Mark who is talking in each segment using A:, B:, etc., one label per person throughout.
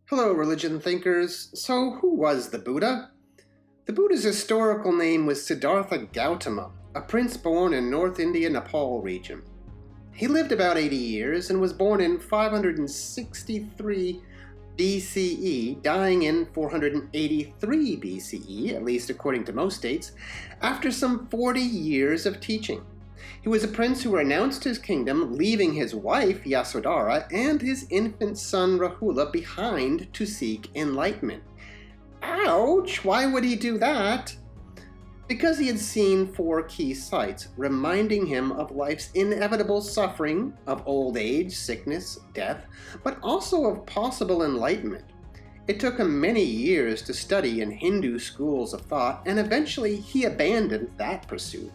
A: Hello, religion thinkers. So, who was the Buddha? The Buddha's historical name was Siddhartha Gautama, a prince born in North India, Nepal region. He lived about 80 years and was born in 563 BCE, dying in 483 BCE, at least according to most dates, after some 40 years of teaching. He was a prince who renounced his kingdom, leaving his wife Yasodhara and his infant son Rahula behind to seek enlightenment. Ouch! Why would he do that? Because he had seen 4 key sights, reminding him of life's inevitable suffering, of old age, sickness, death, but also of possible enlightenment. It took him many years to study in Hindu schools of thought, and eventually he abandoned that pursuit.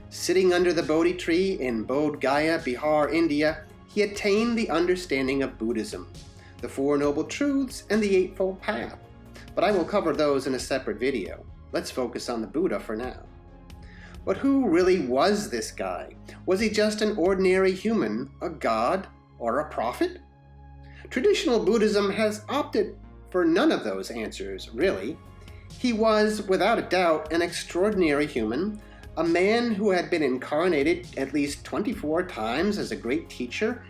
A: Sitting under the Bodhi tree in Bodh Gaya, Bihar, India, he attained the understanding of Buddhism, the 4 Noble Truths, and the Eightfold Path. But I will cover those in a separate video. Let's focus on the Buddha for now. But who really was this guy? Was he just an ordinary human, a god, or a prophet? Traditional Buddhism has opted for none of those answers, really. He was, without a doubt, an extraordinary human, a man who had been incarnated at least 24 times as a great teacher,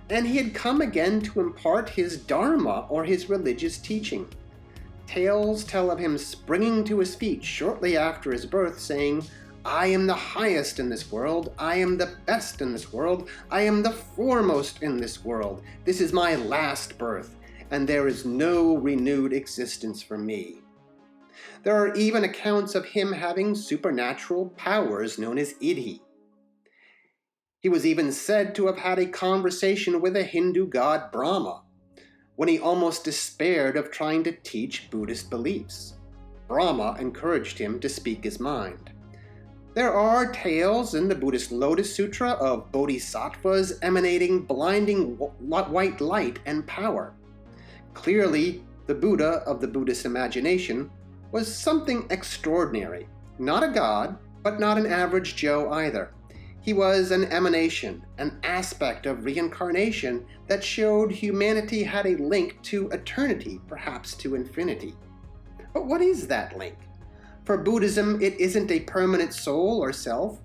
A: and he had come again to impart his dharma, or his religious teaching. Tales tell of him springing to his feet shortly after his birth, saying, "I am the highest in this world, I am the best in this world, I am the foremost in this world. This is my last birth, and there is no renewed existence for me." There are even accounts of him having supernatural powers known as Iddhi. He was even said to have had a conversation with a Hindu god Brahma, when he almost despaired of trying to teach Buddhist beliefs. Brahma encouraged him to speak his mind. There are tales in the Buddhist Lotus Sutra of bodhisattvas emanating blinding white light and power. Clearly, the Buddha of the Buddhist imagination was something extraordinary. Not a god, but not an average Joe either. He was an emanation, an aspect of reincarnation that showed humanity had a link to eternity, perhaps to infinity. But what is that link? For Buddhism, it isn't a permanent soul or self,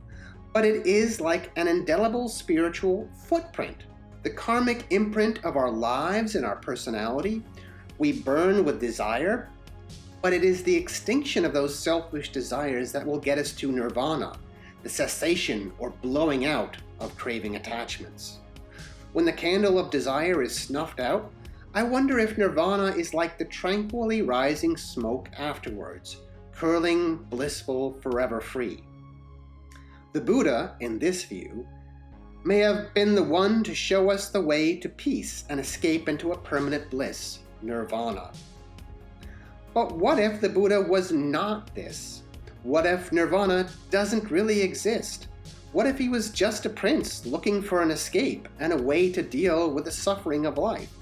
A: but it is like an indelible spiritual footprint, the karmic imprint of our lives and our personality. We burn with desire, but it is the extinction of those selfish desires that will get us to nirvana, the cessation or blowing out of craving attachments. When the candle of desire is snuffed out, I wonder if nirvana is like the tranquilly rising smoke afterwards, curling, blissful, forever free. The Buddha, in this view, may have been the one to show us the way to peace and escape into a permanent bliss, nirvana. But what if the Buddha was not this? What if nirvana doesn't really exist? What if he was just a prince looking for an escape and a way to deal with the suffering of life?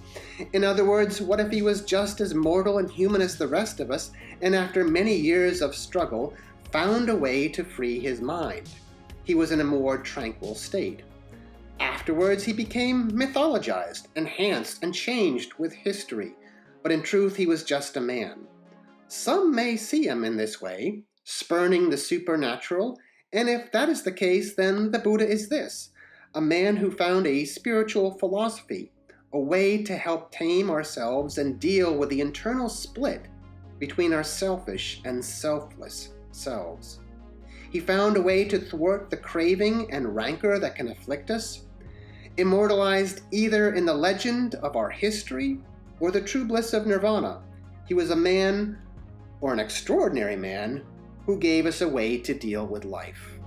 A: In other words, what if he was just as mortal and human as the rest of us, and after many years of struggle, found a way to free his mind? He was in a more tranquil state. Afterwards, he became mythologized, enhanced, and changed with history, but in truth he was just a man. Some may see him in this way, spurning the supernatural, and if that is the case, then the Buddha is this, a man who found a spiritual philosophy, a way to help tame ourselves and deal with the internal split between our selfish and selfless selves. He found a way to thwart the craving and rancor that can afflict us, immortalized either in the legend of our history or the true bliss of nirvana. He was a man, or an extraordinary man, who gave us a way to deal with life.